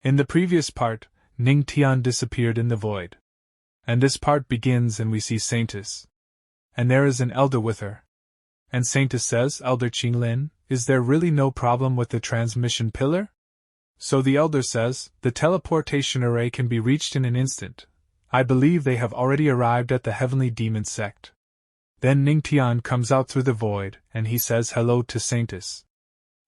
In the previous part, Ning Tian disappeared in the void. And this part begins and we see Saintess. And there is an elder with her. And Saintess says, Elder Qinglin, is there really no problem with the transmission pillar? So the elder says, the teleportation array can be reached in an instant. I believe they have already arrived at the heavenly demon sect. Then Ning Tian comes out through the void, and he says hello to Saintess.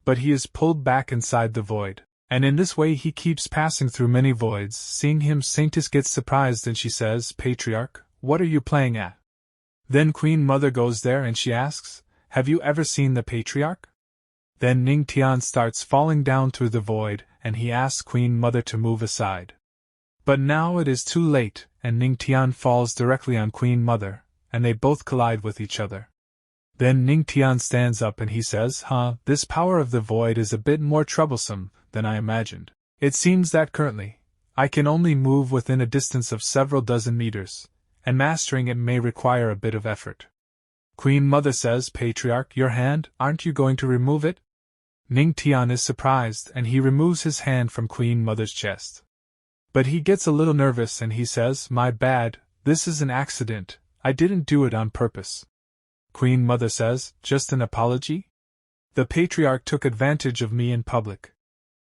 But he is pulled back inside the void. And in this way he keeps passing through many voids. Seeing him, Saintess gets surprised and she says, Patriarch, what are you playing at? Then Queen Mother goes there and she asks, have you ever seen the Patriarch? Then Ning Tian starts falling down through the void, and he asks Queen Mother to move aside. But now it is too late, and Ning Tian falls directly on Queen Mother, and they both collide with each other. Then Ning Tian stands up and he says, this power of the void is a bit more troublesome than I imagined. It seems that currently, I can only move within a distance of several dozen meters, and mastering it may require a bit of effort. Queen Mother says, Patriarch, your hand, aren't you going to remove it? Ning Tian is surprised and he removes his hand from Queen Mother's chest. But he gets a little nervous and he says, my bad, this is an accident, I didn't do it on purpose. Queen Mother says, just an apology? The Patriarch took advantage of me in public.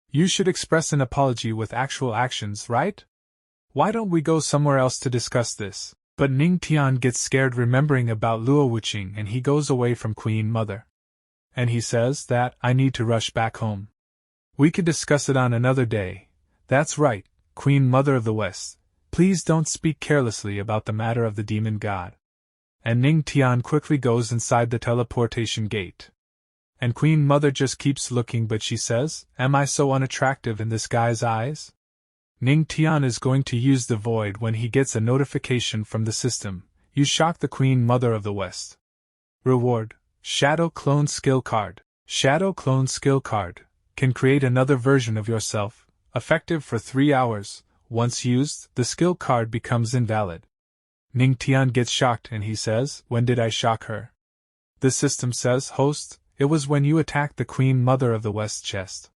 You should express an apology with actual actions, right? Why don't we go somewhere else to discuss this? But Ning Tian gets scared remembering about Luo Wuqing and he goes away from Queen Mother. And he says that, I need to rush back home. We could discuss it on another day. That's right, Queen Mother of the West. Please don't speak carelessly about the matter of the demon god. And Ning Tian quickly goes inside the teleportation gate. And Queen Mother just keeps looking but she says, am I so unattractive in this guy's eyes? Ning Tian is going to use the void when he gets a notification from the system. You shock the Queen Mother of the West. Reward, Shadow Clone Skill Card. Shadow Clone Skill Card can create another version of yourself, effective for 3 hours. Once used, the skill card becomes invalid. Ning Tian gets shocked and he says, when did I shock her? The system says, host, it was when you attacked the Queen Mother of the West chest.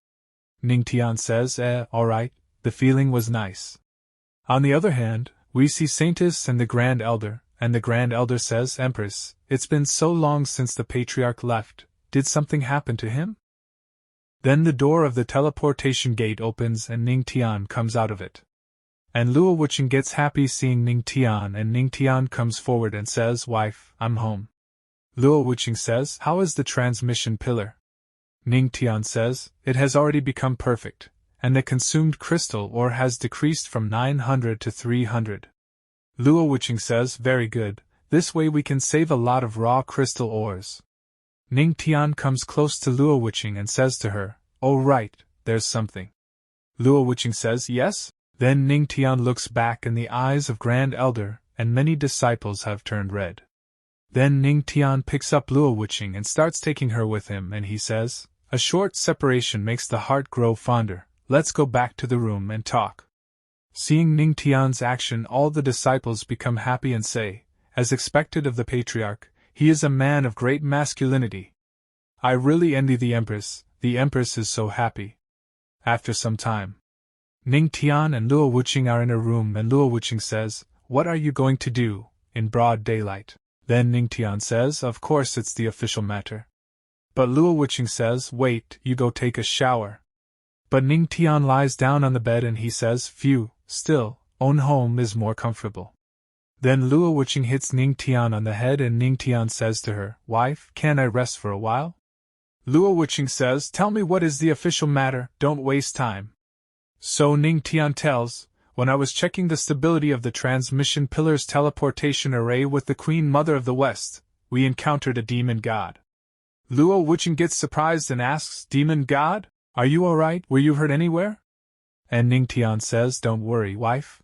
Ning Tian says, alright, the feeling was nice. On the other hand, we see Saintess and the Grand Elder, and the Grand Elder says, Empress, it's been so long since the Patriarch left, did something happen to him? Then the door of the teleportation gate opens and Ning Tian comes out of it. And Luo Wuqing gets happy seeing Ning Tian and Ning Tian comes forward and says, wife, I'm home. Luo Wuqing says, how is the transmission pillar? Ning Tian says, it has already become perfect, and the consumed crystal ore has decreased from 900 to 300. Luo Wuqing says, very good, this way we can save a lot of raw crystal ores. Ning Tian comes close to Luo Wuqing and says to her, oh right, there's something. Luo Wuqing says, yes? Then Ning Tian looks back and the eyes of Grand Elder and many disciples have turned red. Then Ning Tian picks up Luo Wuqing and starts taking her with him and he says, a short separation makes the heart grow fonder, let's go back to the room and talk. Seeing Ning Tian's action, all the disciples become happy and say, as expected of the Patriarch, he is a man of great masculinity. I really envy the Empress is so happy. After some time, Ning Tian and Luo Wuqing are in a room and Luo Wuqing says, what are you going to do, in broad daylight? Then Ning Tian says, of course it's the official matter. But Luo Wuqing says, wait, you go take a shower. But Ning Tian lies down on the bed and he says, phew, still, own home is more comfortable. Then Luo Wuqing hits Ning Tian on the head and Ning Tian says to her, wife, can I rest for a while? Luo Wuqing says, tell me what is the official matter, don't waste time. So Ning Tian tells, when I was checking the stability of the transmission pillar's teleportation array with the Queen Mother of the West, we encountered a demon god. Luo Wuqing gets surprised and asks, demon god? Are you alright? Were you hurt anywhere? And Ning Tian says, don't worry, wife.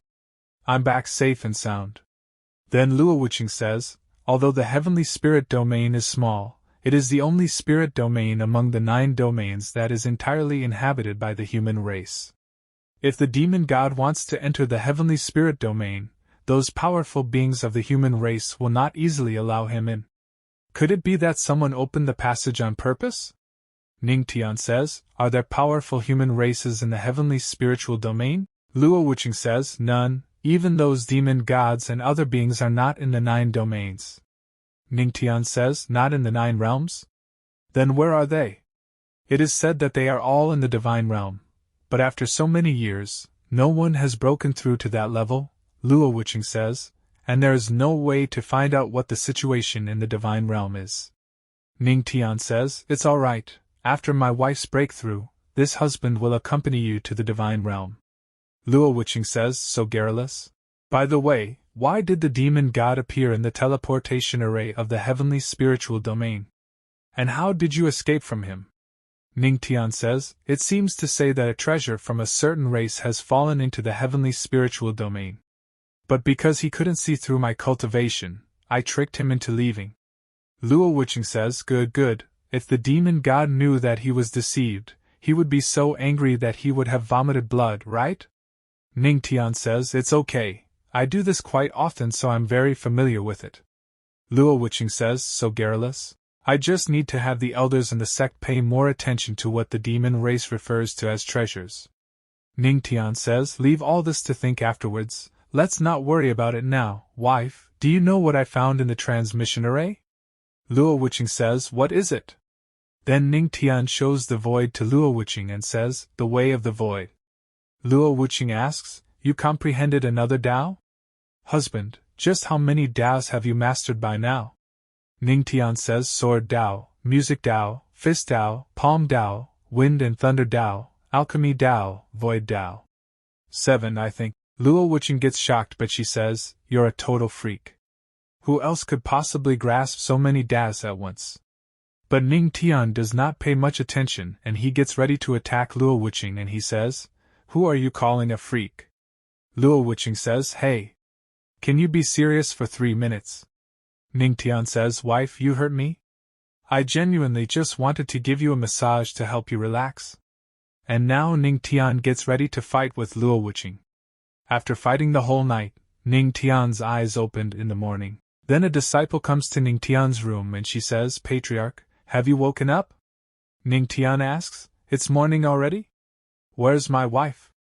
I'm back safe and sound. Then Luo Wuqing says, although the heavenly spirit domain is small, it is the only spirit domain among the 9 domains that is entirely inhabited by the human race. If the demon god wants to enter the heavenly spirit domain, those powerful beings of the human race will not easily allow him in. Could it be that someone opened the passage on purpose? Ning Tian says, are there powerful human races in the heavenly spiritual domain? Luo Wuqing says, none, even those demon gods and other beings are not in the 9 domains. Ning Tian says, not in the 9 realms? Then where are they? It is said that they are all in the divine realm, but after so many years, no one has broken through to that level, Luo Wuqing says, and there is no way to find out what the situation in the divine realm is. Ning Tian says, it's all right, after my wife's breakthrough, this husband will accompany you to the divine realm. Luo Wuqing says, so garrulous? By the way, why did the demon god appear in the teleportation array of the heavenly spiritual domain? And how did you escape from him? Ning Tian says, it seems to say that a treasure from a certain race has fallen into the heavenly spiritual domain. But because he couldn't see through my cultivation, I tricked him into leaving. Luo Wuqing says, good, if the demon god knew that he was deceived, he would be so angry that he would have vomited blood, right? Ning Tian says, it's okay, I do this quite often so I'm very familiar with it. Luo Wuqing says, so garrulous? I just need to have the elders in the sect pay more attention to what the demon race refers to as treasures. Ning Tian says, leave all this to think afterwards, let's not worry about it now. Wife, do you know what I found in the transmission array? Luo Wuqing says, what is it? Then Ning Tian shows the void to Luo Wuqing and says, the way of the void. Luo Wuqing asks, you comprehended another Tao? Husband, just how many Taos have you mastered by now? Ning Tian says, sword Tao, music Tao, fist Tao, palm Tao, wind and thunder Tao, alchemy Tao, void Tao. 7, I think. Luo Wuqing gets shocked but she says, you're a total freak. Who else could possibly grasp so many Taos at once? But Ning Tian does not pay much attention and he gets ready to attack Luo Wuqing and he says, who are you calling a freak? Luo Wuqing says, hey. Can you be serious for 3 minutes? Ning Tian says, wife, you hurt me? I genuinely just wanted to give you a massage to help you relax. And now Ning Tian gets ready to fight with Luo Wuqing. After fighting the whole night, Ning Tian's eyes opened in the morning. Then a disciple comes to Ning Tian's room and she says, Patriarch, have you woken up? Ning Tian asks, it's morning already? Where's my wife?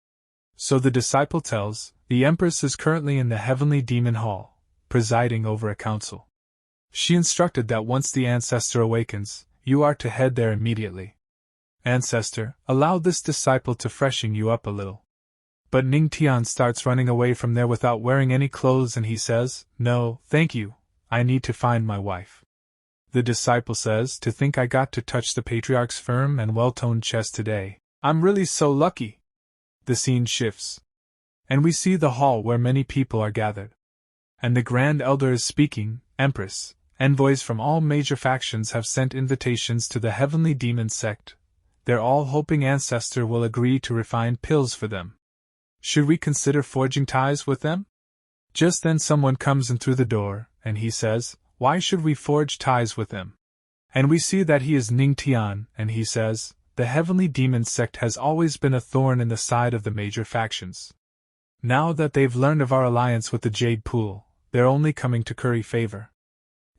So the disciple tells, the Empress is currently in the heavenly demon hall, presiding over a council. She instructed that once the ancestor awakens, you are to head there immediately. Ancestor, allow this disciple to freshen you up a little. But Ning Tian starts running away from there without wearing any clothes and he says, no, thank you, I need to find my wife. The disciple says, to think I got to touch the patriarch's firm and well-toned chest today. I'm really so lucky. The scene shifts. And we see the hall where many people are gathered. And the Grand Elder is speaking, Empress. Envoys from all major factions have sent invitations to the heavenly demon sect. They're all hoping Ancestor will agree to refine pills for them. Should we consider forging ties with them? Just then someone comes in through the door, and he says, why should we forge ties with them? And we see that he is Ning Tian, and he says, the heavenly demon sect has always been a thorn in the side of the major factions. Now that they've learned of our alliance with the Jade Pool, they're only coming to curry favor.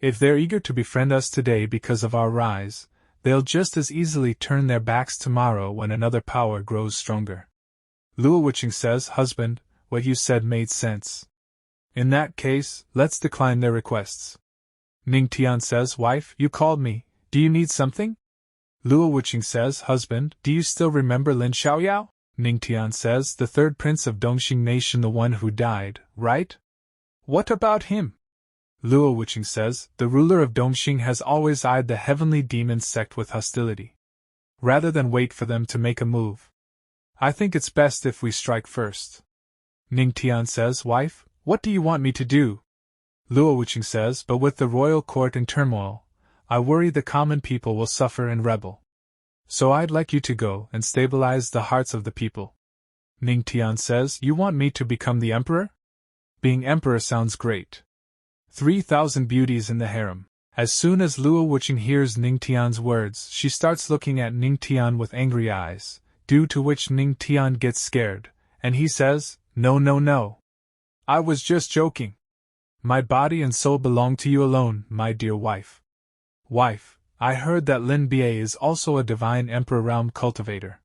If they're eager to befriend us today because of our rise, they'll just as easily turn their backs tomorrow when another power grows stronger. Luo Wuqing says, husband, what you said made sense. In that case, let's decline their requests. Ning Tian says, wife, you called me, do you need something? Luo Wuqing says, husband, do you still remember Lin Xiaoyao? Ning Tian says, the 3rd prince of Dongxing Nation, the one who died, right? What about him? Luo Wuqing says, the ruler of Dongxing has always eyed the heavenly demon sect with hostility. Rather than wait for them to make a move, I think it's best if we strike first. Ning Tian says, wife, what do you want me to do? Luo Wuqing says, but with the royal court in turmoil, I worry the common people will suffer and rebel. So I'd like you to go and stabilize the hearts of the people. Ning Tian says, you want me to become the emperor? Being emperor sounds great. 3,000 beauties in the harem. As soon as Luo Wuqing hears Ning Tian's words, she starts looking at Ning Tian with angry eyes, due to which Ning Tian gets scared, and he says, no. I was just joking. My body and soul belong to you alone, my dear wife. Wife, I heard that Lin Bie is also a divine emperor realm cultivator.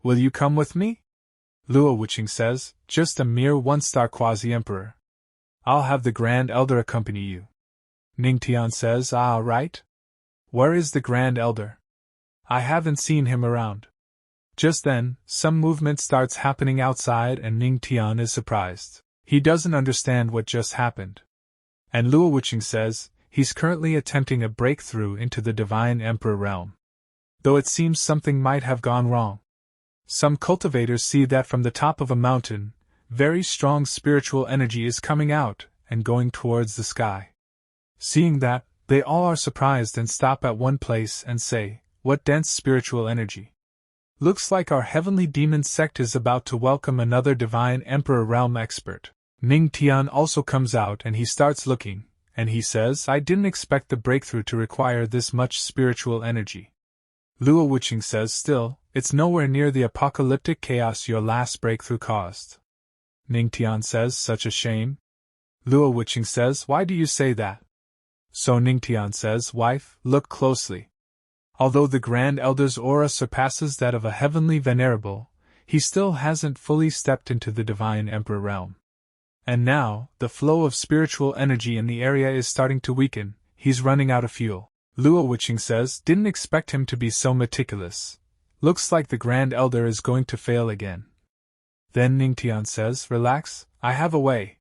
Will you come with me? Luo Wuqing says, just a mere one-star quasi-emperor. I'll have the Grand Elder accompany you. Ning Tian says, ah, right. Where is the Grand Elder? I haven't seen him around. Just then, some movement starts happening outside and Ning Tian is surprised. He doesn't understand what just happened. And Luo Wuqing says, he's currently attempting a breakthrough into the Divine Emperor realm. Though it seems something might have gone wrong. Some cultivators see that from the top of a mountain, very strong spiritual energy is coming out and going towards the sky. Seeing that, they all are surprised and stop at one place and say, what dense spiritual energy. Looks like our heavenly demon sect is about to welcome another divine emperor realm expert. Ning Tian also comes out and he starts looking, and he says, I didn't expect the breakthrough to require this much spiritual energy. Luo Wuqing says, still, it's nowhere near the apocalyptic chaos your last breakthrough caused. Ning Tian says, such a shame. Luo Wuqing says, why do you say that? So Ning Tian says, wife, look closely. Although the Grand Elder's aura surpasses that of a heavenly venerable, he still hasn't fully stepped into the divine emperor realm. And now, the flow of spiritual energy in the area is starting to weaken, he's running out of fuel. Luo Wuqing says, didn't expect him to be so meticulous. Looks like the Grand Elder is going to fail again. Then Ning Tian says, relax, I have a way.